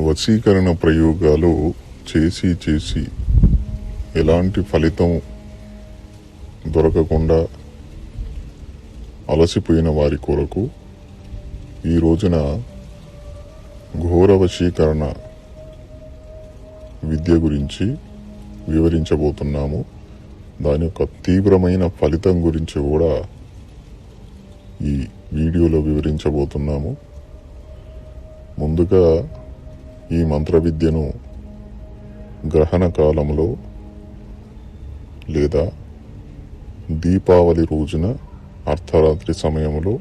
వశీకరణ ప్రయోగాలు చేసి ఎలాంటి ఫలితం దొరకకుండా అలసిపోయిన వారి కొరకు ఈ రోజున ఘోర వశీకరణ విద్య గురించి వివరించబోతున్నాము. దాని యొక్క తీవ్రమైన ఫలితం గురించి కూడా ఈ వీడియోలో వివరించబోతున్నాము. ముందుగా ఈ మంత్ర విద్యను గ్రహణ కాలంలో లేదా దీపావళి రోజున అర్ధరాత్రి సమయంలో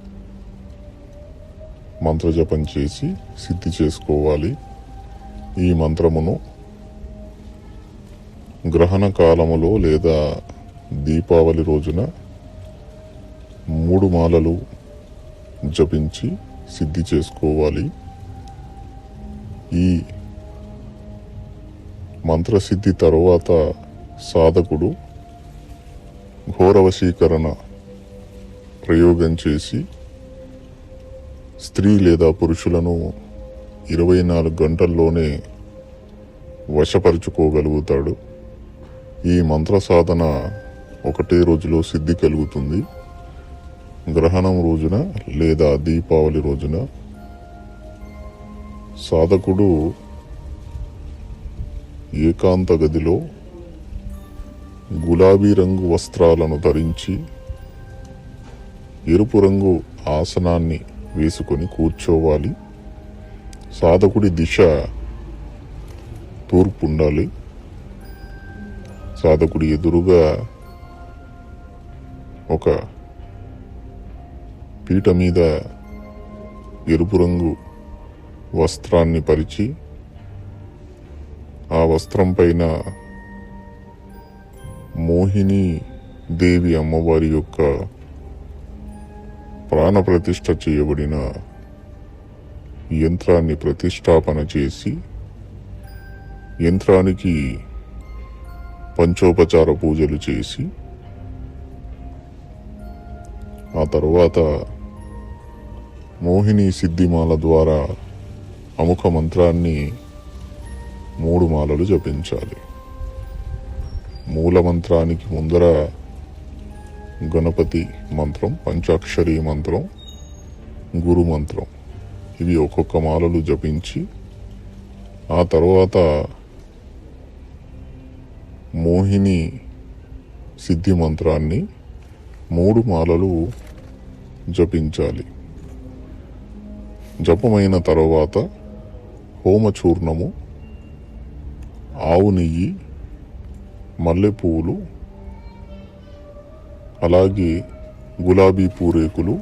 మంత్రజపం చేసి సిద్ధి చేసుకోవాలి. ఈ మంత్రమును గ్రహణ కాలములో లేదా దీపావళి రోజున 3 మాలలు జపించి సిద్ధి చేసుకోవాలి. ఈ మంత్రసిద్ధి తరువాత సాధకుడు ఘోర వశీకరణ ప్రయోగం చేసి స్త్రీ లేదా పురుషులను 24 గంటల్లోనే వశపరుచుకోగలుగుతాడు. ఈ మంత్ర సాధన ఒకటే రోజులో సిద్ధి కలుగుతుంది. గ్రహణం రోజున లేదా దీపావళి రోజున సాధకుడు ఏకాంత గదిలో గులాబీ రంగు వస్త్రాలను ధరించి ఎరుపు రంగు ఆసనాన్ని వేసుకొని కూర్చోవాలి. సాధకుడి దిశ తూర్పు ఉండాలి. సాధకుడి ఎదురుగా ఒక పీట మీద ఎరుపు రంగు వస్త్రాన్ని పరిచి ఆ వస్త్రం పైన మోహిని దేవి అమ్మవారి యొక్క ప్రాణప్రతిష్ఠ చేయబడిన యంత్రాన్ని ప్రతిష్టాపన చేసి యంత్రానికి పంచోపచార పూజలు చేసి ఆ తరువాత మోహిని సిద్ధిమాల ద్వారా అముఖ మంత్రాన్ని 3 మాలలు జపించాలి. మూల మంత్రానికి ముందర గణపతి మంత్రం, పంచాక్షరి మంత్రం, గురు మంత్రం, ఇవి ఒక్కొక్క మాలలు జపించి ఆ తర్వాత మోహిని సిద్ధి మంత్రాన్ని 3 మాలలు జపించాలి. జపమైన తర్వాత హోమచూర్ణము, ఆవు నెయ్యి, మల్లెపూలు, అలాగే గులాబీ పూరేకులు,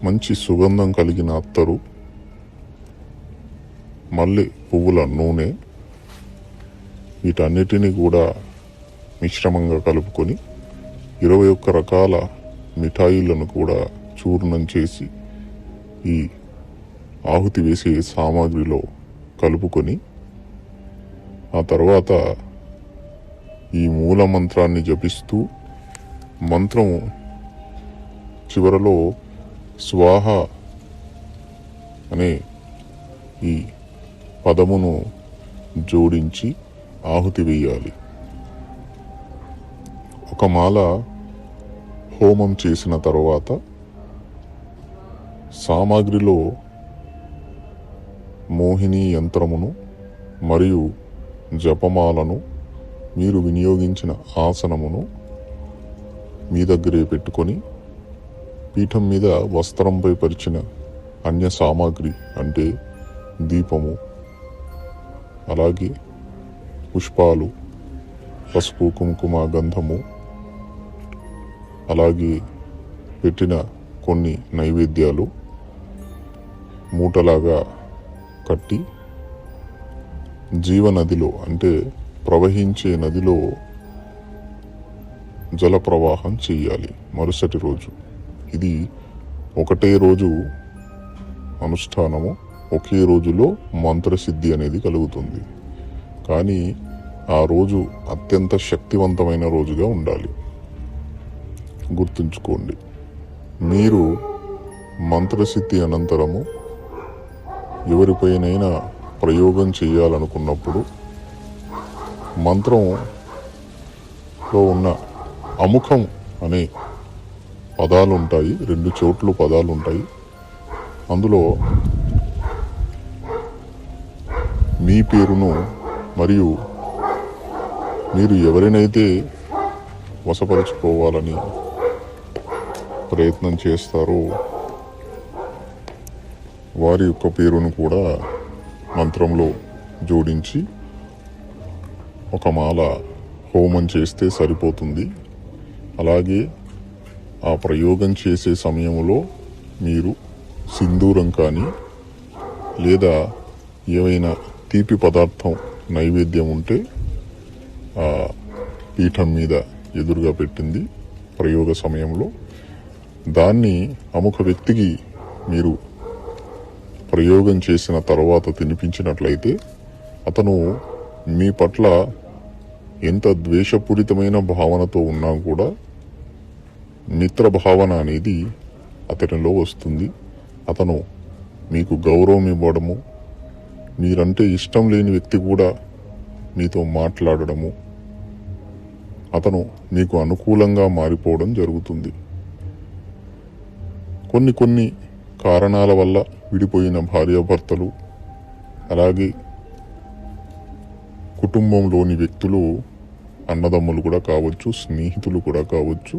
మంచి సుగంధం కలిగిన అత్తరు, మల్లె పువ్వుల నూనె, వీటన్నిటినీ కూడా మిశ్రమంగా కలుపుకొని 21 రకాల మిఠాయిలను కూడా చూర్ణం చేసి ఈ ఆహుతి వేసే సామాగ్రిలో కలుపుకొని ఆ తర్వాత ఈ మూల మంత్రాన్ని జపిస్తూ మంత్రం చివరలో స్వాహ అనే ఈ పదమును జోడించి ఆహుతి వేయాలి. ఒక మాల హోమం చేసిన తర్వాత సామాగ్రిలో మోహిని యంత్రమును మరియు జపమాలను మీరు వినియోగించిన ఆసనమును మీ దగ్గరే పెట్టుకొని పీఠం మీద వస్త్రంపై పరిచిన అన్య సామాగ్రి అంటే దీపము, అలాగే పుష్పాలు, పసుపు, కుంకుమ, గంధము, అలాగే పెట్టిన కొన్ని నైవేద్యాలు మూటలాగా కట్టి జీవనదిలో అంటే ప్రవహించే నదిలో జల ప్రవాహం చేయాలి మరుసటి రోజు. ఇది ఒకటే రోజు అనుష్ఠానము, ఒకే రోజులో మంత్రసిద్ధి అనేది కలుగుతుంది. కానీ ఆ రోజు అత్యంత శక్తివంతమైన రోజుగా ఉండాలి. గుర్తుంచుకోండి, మీరు మంత్రసిద్ధి అనంతరము ఎవరిపైనైనా ప్రయోగం చేయాలనుకున్నప్పుడు మంత్రంలో ఉన్న అముఖం అనే పదాలు ఉంటాయి, 2 చోట్ల పదాలు ఉంటాయి. అందులో మీ పేరును మరియు మీరు ఎవరినైతే వశపరుచుకోవాలని ప్రయత్నం చేస్తారో వారి యొక్క పేరును కూడా మంత్రంలో జోడించి ఒక మాల హోమం చేస్తే సరిపోతుంది. అలాగే ఆ ప్రయోగం చేసే సమయంలో మీరు సింధూరం కానీ లేదా ఏవైనా తీపి పదార్థం నైవేద్యం ఉంటే ఆ పీఠం మీద ఎదురుగా పెట్టింది ప్రయోగ సమయంలో దాన్ని అముఖ వ్యక్తికి మీరు ప్రయోగం చేసిన తర్వాత తినిపించినట్లయితే అతను మీ పట్ల ఎంత ద్వేషపూరితమైన భావనతో ఉన్నా కూడా మిత్ర భావన అనేది అతనిలో వస్తుంది. అతను మీకు గౌరవం ఇవ్వడము, మీరంటే ఇష్టం లేని వ్యక్తి కూడా మీతో మాట్లాడడము, అతను మీకు అనుకూలంగా మారిపోవడం జరుగుతుంది. కొన్ని కారణాల వల్ల విడిపోయిన భార్యాభర్తలు, అలాగే కుటుంబంలోని వ్యక్తులు, అన్నదమ్ములు కూడా కావచ్చు, స్నేహితులు కూడా కావచ్చు,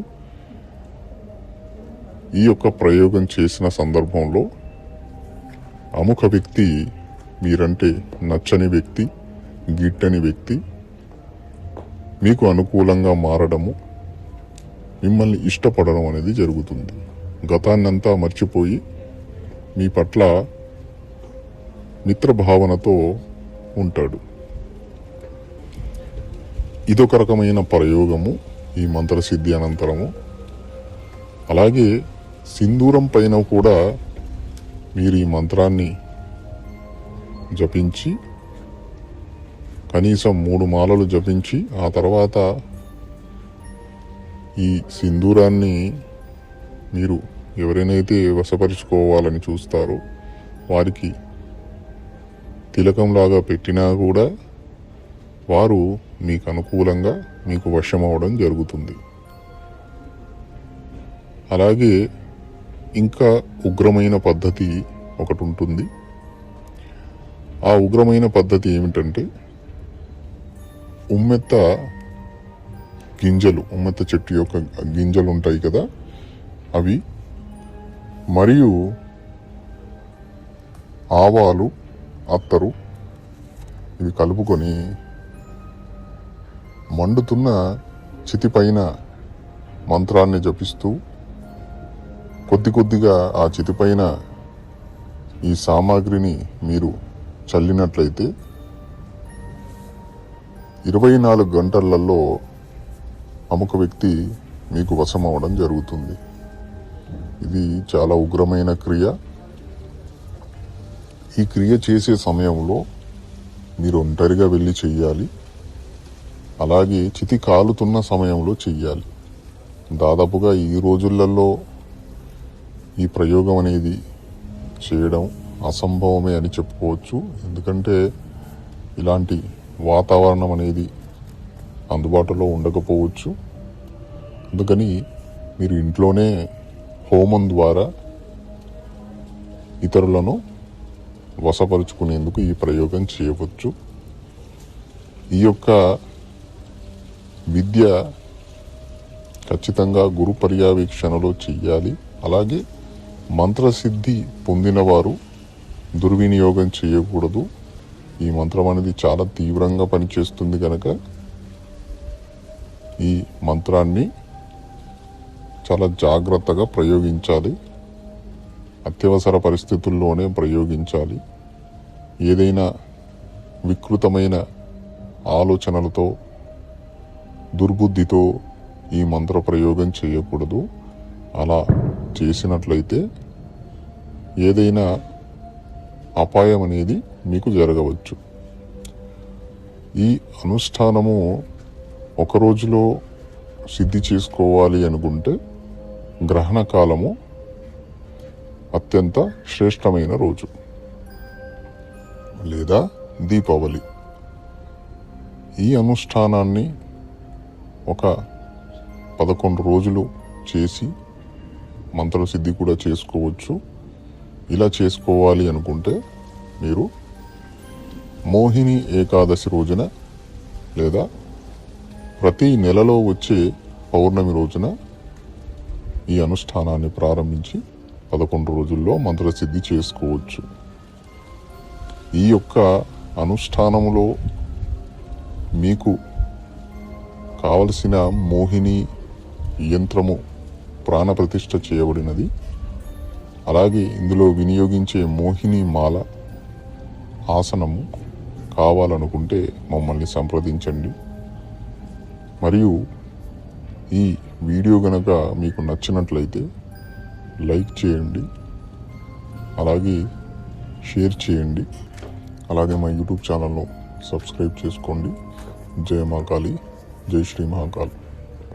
ఈ యొక్క ప్రయోగం చేసిన సందర్భంలో అముఖ వ్యక్తి మీరంటే నచ్చని వ్యక్తి, గిట్టని వ్యక్తి మీకు అనుకూలంగా మారడము, మిమ్మల్ని ఇష్టపడడం అనేది జరుగుతుంది. గతాన్నంతా మర్చిపోయి మీ పట్ల మిత్రభావనతో ఉంటాడు. ఇదొక రకమైన ప్రయోగము ఈ మంత్రసిద్ధి అనంతరము. అలాగే సింధూరం పైన కూడా మీరు ఈ మంత్రాన్ని జపించి కనీసం 3 మాలలు జపించి ఆ తర్వాత ఈ సింధూరాన్ని మీరు ఎవరైనైతే వశపరుచుకోవాలని చూస్తారో వారికి తిలకంలాగా పెట్టినా కూడా వారు మీకు అనుకూలంగా మీకు వశమవడం జరుగుతుంది. అలాగే ఇంకా ఉగ్రమైన పద్ధతి ఒకటి ఉంటుంది. ఆ ఉగ్రమైన పద్ధతి ఏమిటంటే ఉమ్మెత్త చెట్టు యొక్క గింజలు ఉంటాయి కదా, అవి మరియు ఆవాలు, అత్తరు ఇవి కలుపుకొని మండుతున్న చితి పైన మంత్రాన్ని జపిస్తూ కొద్దిగా ఆ చితి పైన ఈ సామాగ్రిని మీరు చల్లినట్లయితే 24 గంటలలో అముఖ వ్యక్తి మీకు వశమవడం జరుగుతుంది. ఇది చాలా ఉగ్రమైన క్రియ. ఈ క్రియ చేసే సమయంలో మీరు ఒంటరిగా వెళ్ళి చెయ్యాలి. అలాగే చితి కాలుతున్న సమయంలో చెయ్యాలి. దాదాపుగా ఈ రోజులలో ఈ ప్రయోగం అనేది చేయడం అసంభవమే అని చెప్పుకోవచ్చు. ఎందుకంటే ఇలాంటి వాతావరణం అనేది అందుబాటులో ఉండకపోవచ్చు. అందుకని మీరు ఇంట్లోనే హోమం ద్వారా ఇతరులను వశపరుచుకునేందుకు ఈ ప్రయోగం చేయవచ్చు. ఈ యొక్క విద్య ఖచ్చితంగా గురు పర్యవేక్షణలో చెయ్యాలి. అలాగే మంత్రసిద్ధి పొందిన వారు దుర్వినియోగం చేయకూడదు. ఈ మంత్రం అనేది చాలా తీవ్రంగా పనిచేస్తుంది కనుక ఈ మంత్రాన్ని చాలా జాగ్రత్తగా ప్రయోగించాలి. అత్యవసర పరిస్థితుల్లోనే ప్రయోగించాలి. ఏదైనా వికృతమైన ఆలోచనలతో, దుర్బుద్ధితో ఈ మంత్ర ప్రయోగం చేయకూడదు. అలా చేసినట్లయితే ఏదైనా అపాయం అనేది మీకు జరగవచ్చు. ఈ అనుష్ఠానము ఒక రోజులో సిద్ధి చేసుకోవాలి అనుకుంటే గ్రహణ కాలము అత్యంత శ్రేష్టమైన రోజు. లేదా దీపావళి. ఈ అనుష్ఠానాన్ని ఒక 11 రోజులు చేసి మంత్రసిద్ధి కూడా చేసుకోవచ్చు. ఇలా చేసుకోవాలి అనుకుంటే మీరు మోహిని ఏకాదశి రోజున లేదా ప్రతి నెలలో వచ్చే పౌర్ణమి రోజున ఈ అనుష్ఠానాన్ని ప్రారంభించి 11 రోజుల్లో మంత్రసిద్ధి చేసుకోవచ్చు. ఈ యొక్క అనుష్ఠానములో మీకు కావలసిన మోహిని యంత్రము ప్రాణప్రతిష్ఠ చేయబడినది. అలాగే ఇందులో వినియోగించే మోహిని మాల, ఆసనము కావాలనుకుంటే మమ్మల్ని సంప్రదించండి. మరియు ఈ వీడియో గనక మీకు నచ్చినట్లయితే లైక్ చేయండి, అలాగే షేర్ చేయండి, అలాగే మా యూట్యూబ్ ఛానల్ను సబ్స్క్రైబ్ చేసుకోండి. జై మహాకాళి, జై శ్రీ మహాకాళి.